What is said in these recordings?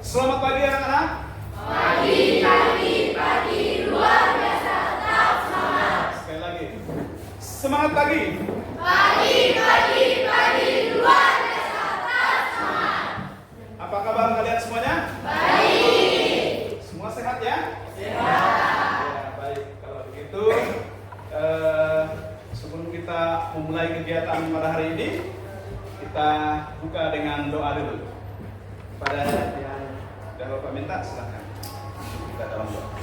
Selamat pagi anak-anak. Pagi, luar biasa, tetap semangat. Sekali lagi, semangat pagi. Pagi, luar biasa, tetap semangat. Apa kabar kalian semuanya? Baik. Semua sehat ya? Sehat. Ya, baik. Kalau begitu, sebelum kita memulai kegiatan pada hari ini, kita buka dengan doa dulu. Pada yang sudah Bapak minta, silakan. Kita dalam doa.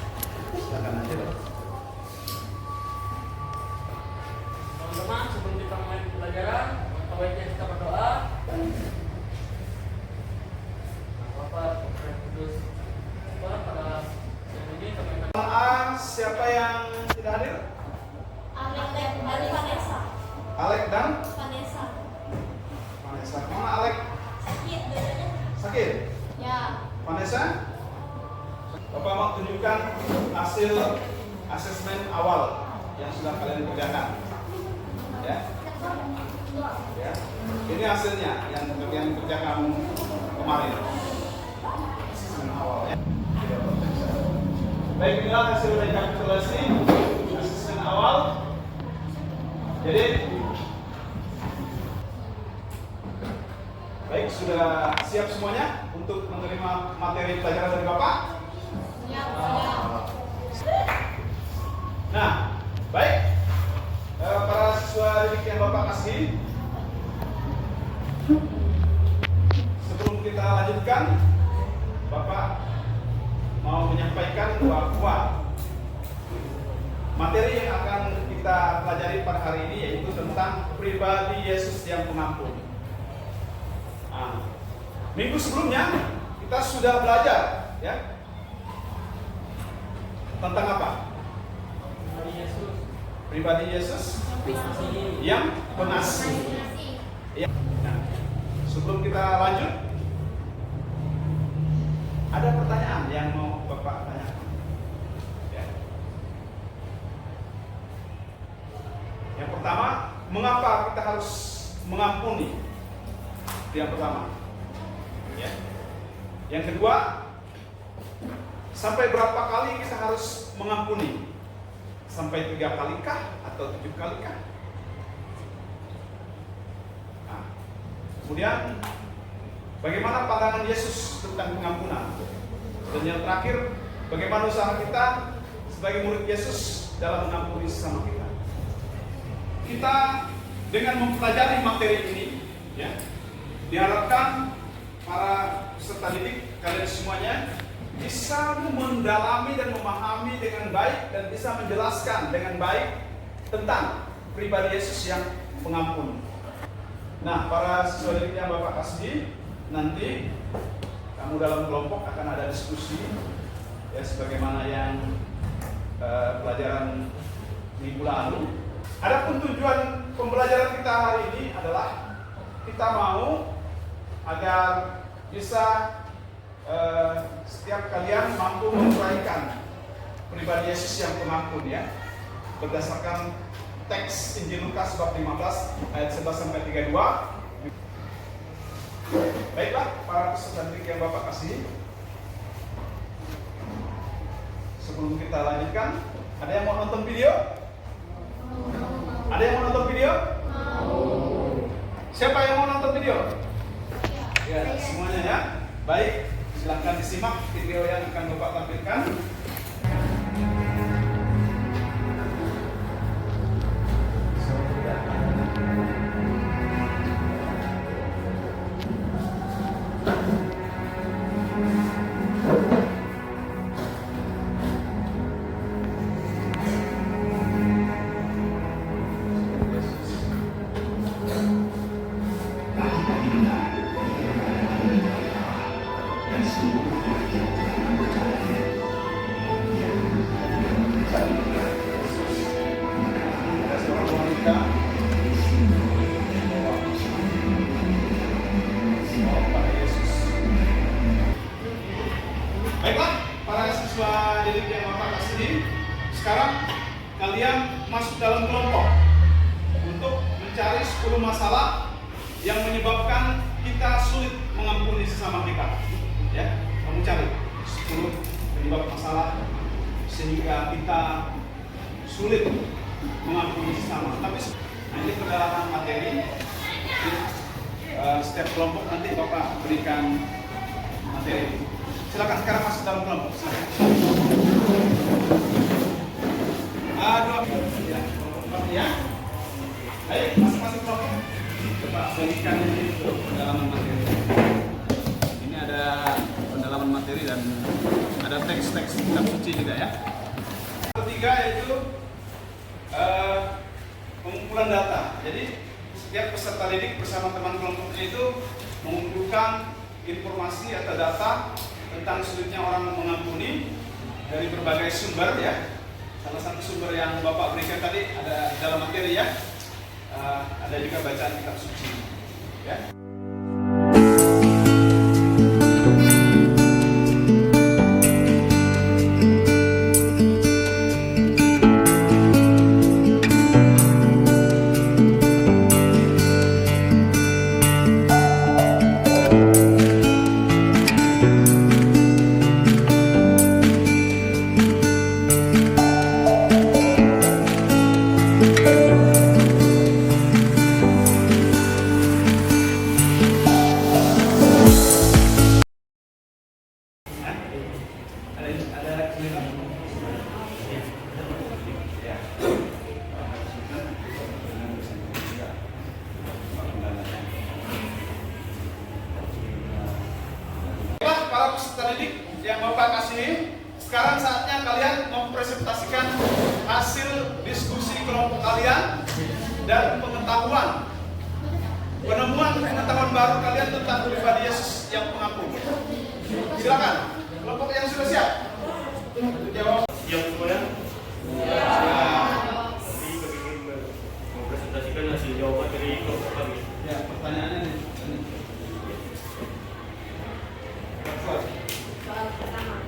Silakan aja dong. Teman-teman, sebelum kita mulai pelajaran, baiknya kita berdoa. Bapak, Tuhan Kudus, Bapak, pada siang ini kami akan Siapa yang tidak hadir? Alek dari Vanessa. Alek dan Vanessa. Vanessa. Mana Alek? Sakit dadanya. Sakit? Ya. Vanessa? Bapak mau tunjukkan hasil asesmen awal yang sudah kalian kerjakan. Ya. Ya. Ini hasilnya yang kalian kerjakan kemarin. Asesmen awal ya. Baik, inilah hasil rekapitulasi asesmen awal. Jadi baik, sudah siap semuanya untuk menerima materi pelajaran dari Bapak? Ya. Nah, baik. Para siswa didik yang Bapak kasih, sebelum kita lanjutkan, Bapak mau menyampaikan dua materi yang akan kita pelajari pada hari ini, yaitu tentang pribadi Yesus yang pengampun. Nah, minggu sebelumnya kita sudah belajar ya tentang apa? dari Yesus. Pribadi Yesus yang pengasih. Ya. Nah, sebelum kita lanjut, ada pertanyaan yang mau Bapak tanyakan. Ya. Yang pertama, mengapa kita harus mengampuni? Itu yang pertama. Ya. Yang kedua, sampai berapa kali kita harus mengampuni? Sampai 3 kalikah atau 7 kalikah? Nah, kemudian bagaimana pandangan Yesus tentang pengampunan? Dan yang terakhir, bagaimana usaha kita sebagai murid Yesus dalam mengampuni sesama kita? Kita dengan mempelajari materi ini, ya, diharapkan para peserta didik kalian semuanya bisa mendalami dan memahami dengan baik dan bisa menjelaskan dengan baik tentang pribadi Yesus yang pengampun. Nah, para siswa didik yang Bapak kasih, nanti kamu dalam kelompok akan ada diskusi ya sebagaimana yang pelajaran minggu lalu. Adapun tujuan pembelajaran kita hari ini adalah kita mau agar bisa setiap kalian mampu menguraikan pribadi Yesus yang pengampun ya, berdasarkan teks Injil Lukas bab 15 ayat 11 sampai 32. Baiklah, para peserta didik yang Bapak kasih, sebelum kita lanjutkan, ada yang mau nonton video? Ada yang mau nonton video? Siapa yang mau nonton video? Ya, semuanya ya. Baik, silahkan disimak video yang akan Bapak tampilkan. Ada seorang wanita pada Yesus. Baiklah, para siswa didik yang Bapak kasih, sekarang kalian masuk dalam kelompok untuk mencari 10 masalah yang menyebabkan kita sulit mengampuni sesama kita. Ya, kamu berbuat masalah sehingga kita sulit mengampuni sesama. Tapi nah ini pendalaman materi. Setiap kelompok nanti Bapak berikan materi. Silakan sekarang masuk dalam kelompok. Silakan. Ya, kelompok ya. Baik, masing-masing kelompok. Coba bagikan ini untuk pendalaman materi. Ini ada pendalaman materi dan ada teks-teks kitab suci juga ya. Ketiga yaitu pengumpulan data. Jadi setiap peserta didik bersama teman kelompoknya itu mengumpulkan informasi atau data tentang sulitnya orang mengampuni dari berbagai sumber ya. Salah satu sumber yang Bapak berikan tadi ada dalam materi ya. Ada juga bacaan kitab suci ya. Para peserta didik yang Bapak kasih, sekarang saatnya kalian mempresentasikan hasil diskusi kelompok kalian dan pengetahuan pengetahuan baru kalian tentang pribadi Yesus yang pengampun. Silakan, kelompok yang sudah siap untuk jawab. Siap semuanya? Ya. Jadi bagaimana mempresentasikan hasil jawaban dari kelompok kami? Ya, pertanyaannya nih. Soal pertama,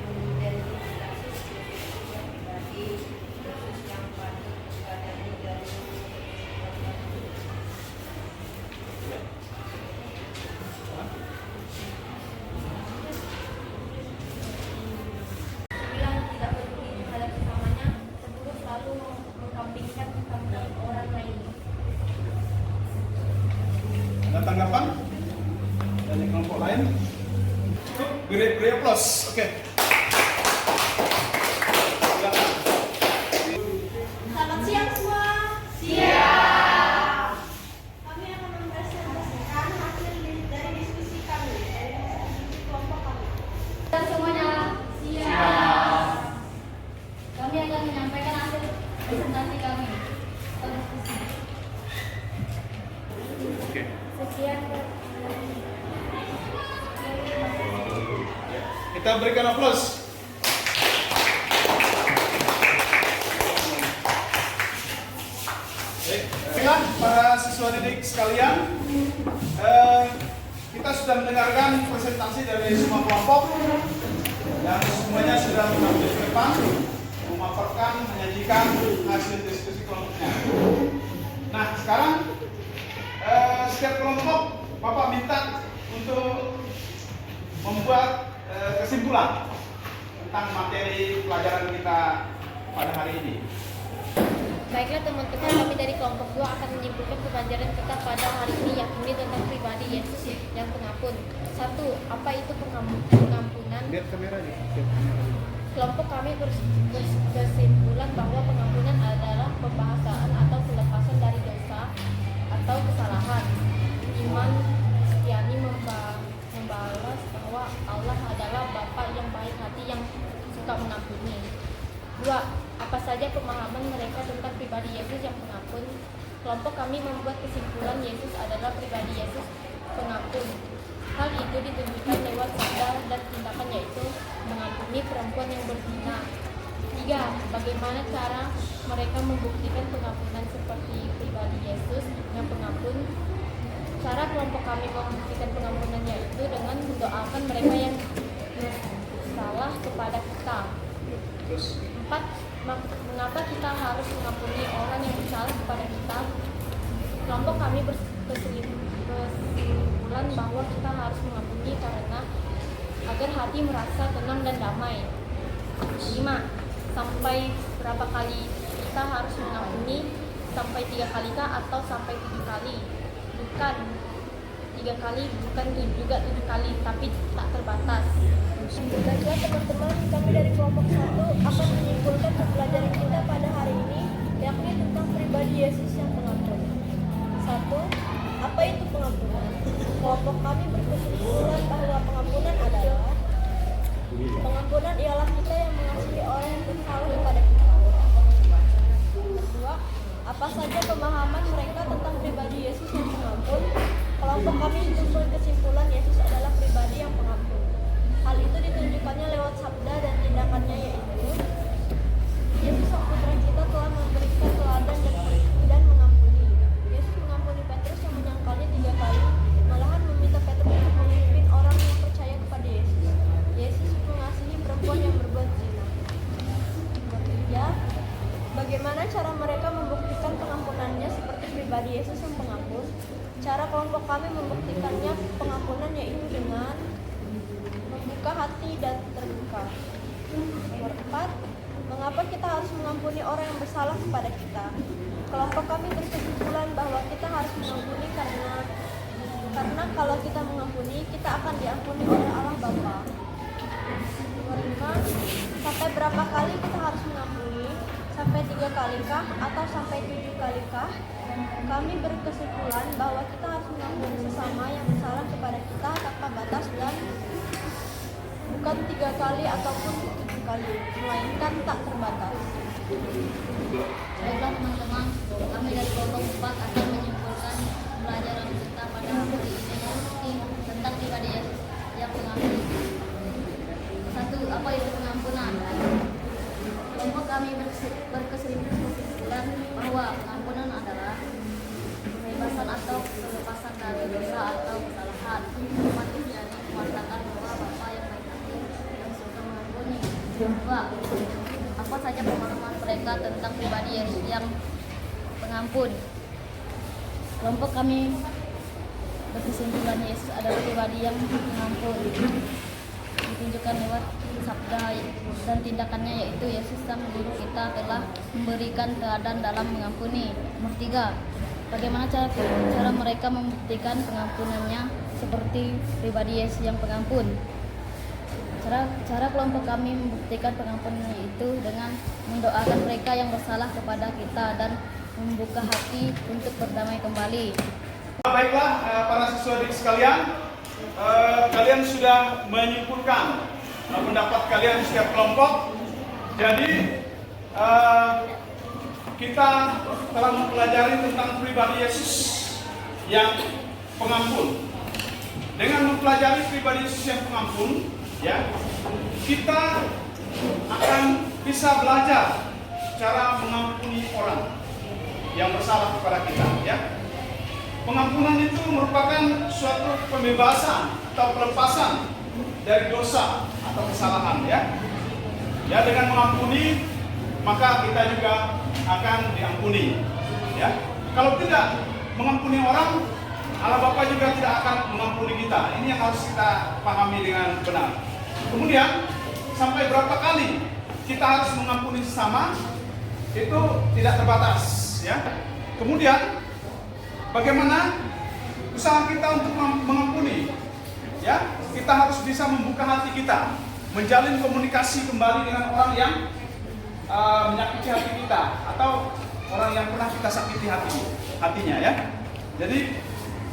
mengidentifikasi pribadi Yesus yang patut dipadani dari bilang tidak peduli terhadap sesamanya, sebelum selalu mengkambingkan kepentingan orang lain. Ada tanggapan dari kelompok lain? Cukup, beri aplaus. Oke. Silakan. Selamat siang semua. Siang. Kami akan mempresentasikan hasil dari diskusi kami, dari diskusi kelompok kami. Dan semuanya siap. Kami akan menyampaikan hasil presentasi kami. Oke. Sekian. Kita berikan aplaus. Baiklah para siswa didik sekalian, kita sudah mendengarkan presentasi dari semua kelompok dan semuanya sudah mengambil ke depan memaparkan, menyajikan hasil diskusi kelompoknya. Nah sekarang setiap kelompok Bapak minta untuk membuat kesimpulan tentang materi pelajaran kita pada hari ini. Baiklah teman-teman, kami dari kelompok 2 akan menyimpulkan pembelajaran kita pada hari ini, yakni tentang pribadi Yesus yang pengampun. 1. Apa itu pengampunan? Lihat kameranya. Kelompok kami berkesimpulan bahwa pengampunan adalah pembahasan atau pelepasan dari dosa atau kesalahan. Iman Kristiani membalas bahwa Allah adalah Bapa yang baik hati yang suka mengampuni. 2. Apa saja pemahaman mereka tentang pribadi Yesus yang pengampun? Kelompok kami membuat kesimpulan Yesus adalah pribadi Yesus pengampun. Hal itu ditunjukkan lewat sabda dan tindakan, yaitu mengampuni perempuan yang berzina. 3. Bagaimana cara mereka membuktikan pengampunan seperti pribadi Yesus yang pengampun? Cara kelompok kami membuktikan pengampunan yaitu dengan mendoakan mereka yang bersalah kepada kita. 4. Mengapa kita harus mengampuni orang yang bersalah kepada kita? Kelompok kami berkesimpulan bahwa kita harus mengampuni karena agar hati merasa tenang dan damai. 5. Sampai berapa kali kita harus mengampuni? Sampai 3 kali kah atau sampai 7 kali? Bukan 3 kali, bukan juga 7 kali, tapi tak terbatas. Baiklah teman-teman, kami dari kelompok 1 akan menyimpulkan pembelajaran kita pada hari ini, yakni tentang pribadi Yesus yang pengampun. 1. Apa itu pengampunan? Kelompok kami berkesimpulan bahwa pengampunan ialah kita yang mengasihi orang yang bersalah kepada kita. 2. Apa saja pemahaman mereka tentang pribadi Yesus yang pengampun? Kelompok kami berkesimpulan Yesus adalah pribadi yang pengampun. Hal itu ditunjukkannya lewat sabda dan tindakannya, yaitu Yesus sang putra kita telah memberikan teladan dan mengampuni. Yesus mengampuni Petrus yang menyangkalnya 3 kali, malahan meminta Petrus untuk memimpin orang yang percaya kepada Yesus. Yesus mengasihi perempuan yang berbuat zina. 3. Bagaimana cara mereka membuktikan pengampunannya seperti pribadi Yesus yang pengampun? Cara kelompok kami membuktikannya pengampunan yaitu dengan membuka hati dan terbuka. Nomor 4. Mengapa kita harus mengampuni orang yang bersalah kepada kita? Kelompok kami berkesimpulan bahwa kita harus mengampuni karena kalau kita mengampuni, kita akan diampuni oleh Allah Bapa. Nomor 5. Sampai berapa kali kita harus mengampuni? Sampai 3 kali kah atau sampai 7 kali kah? Kami berkesimpulan bahwa kita harus mengampuni sesama yang bersalah kepada kita tanpa batas dan bukan 3 kali ataupun 7 kali, melainkan tak terbatas. Baiklah teman-teman, kami dari kelompok 4 akan menyimpulkan pelajaran kita pada hari ini tentang pribadi Yesus yang pengampun. 1. Apa itu pengampunan? Kelompok kami berkesimpulan bahwa pengampunan adalah kebebasan atau kelepasan dari dosa atau kesalahan. Otomatis yakni mengatakan bahwa Bapa yang baik hati yang suka mengampuni. 2. Apa saja pemahaman mereka tentang pribadi Yesus yang pengampun? Kelompok kami berkesimpulan Yesus adalah pribadi yang pengampun. Ditunjukkan lewat sabda dan tindakannya, yaitu Yesus sang guru kita telah memberikan teladan dalam mengampuni. Nomor 3. Bagaimana cara mereka membuktikan pengampunannya seperti pribadi Yesus yang pengampun? Cara kelompok kami membuktikan pengampunan itu dengan mendoakan mereka yang bersalah kepada kita dan membuka hati untuk berdamai kembali. Baiklah para siswa didik sekalian, kalian sudah menyimpulkan pendapat kalian setiap kelompok. Jadi kita telah mempelajari tentang pribadi Yesus yang pengampun. Dengan mempelajari pribadi Yesus yang pengampun, ya, kita akan bisa belajar cara mengampuni orang yang bersalah kepada kita, ya. Pengampunan itu merupakan suatu pembebasan atau pelepasan dari dosa atau kesalahan, ya. Ya, dengan mengampuni maka kita juga akan diampuni, ya. Kalau tidak mengampuni orang, Allah Bapa juga tidak akan mengampuni kita. Ini yang harus kita pahami dengan benar. Kemudian sampai berapa kali kita harus mengampuni sesama itu tidak terbatas, ya. Kemudian bagaimana usaha kita untuk mengampuni, ya. Kita harus bisa membuka hati kita, menjalin komunikasi kembali dengan orang yang menyakiti hati kita atau orang yang pernah kita sakiti hatinya, ya. Jadi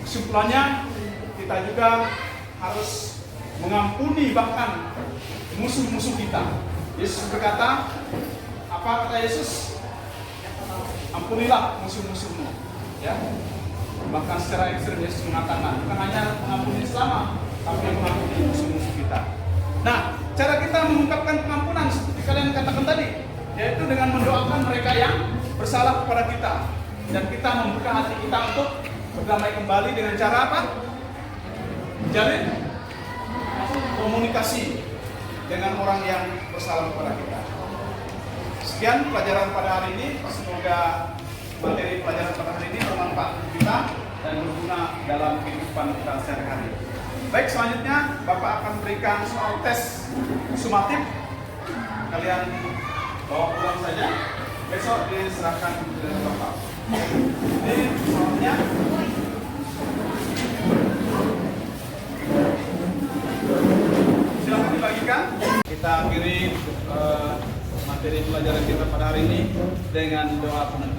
kesimpulannya kita juga harus mengampuni bahkan musuh-musuh kita. Yesus berkata, apa kata Yesus? Ampunilah musuh-musuhmu, ya. Bahkan secara ekstrem Yesus mengatakan bukan hanya mengampuni sesama, tapi mengampuni musuh-musuh kita. Nah, cara kita mengungkapkan pengampunan seperti kalian katakan tadi, yaitu dengan mendoakan mereka yang bersalah kepada kita, dan kita membuka hati kita untuk berdamai kembali dengan cara apa? Menjalin komunikasi dengan orang yang bersalah kepada kita. Sekian pelajaran pada hari ini. Semoga materi pelajaran pada hari ini bermanfaat untuk kita dan berguna dalam kehidupan kita sehari-hari. Baik, selanjutnya Bapak akan berikan soal tes sumatif. Kalian bawa pulang saja. Besok diserahkan ke Bapak. Ini soalnya. Silahkan dibagikan. Kita akhiri materi pelajaran kita pada hari ini dengan doa penutup.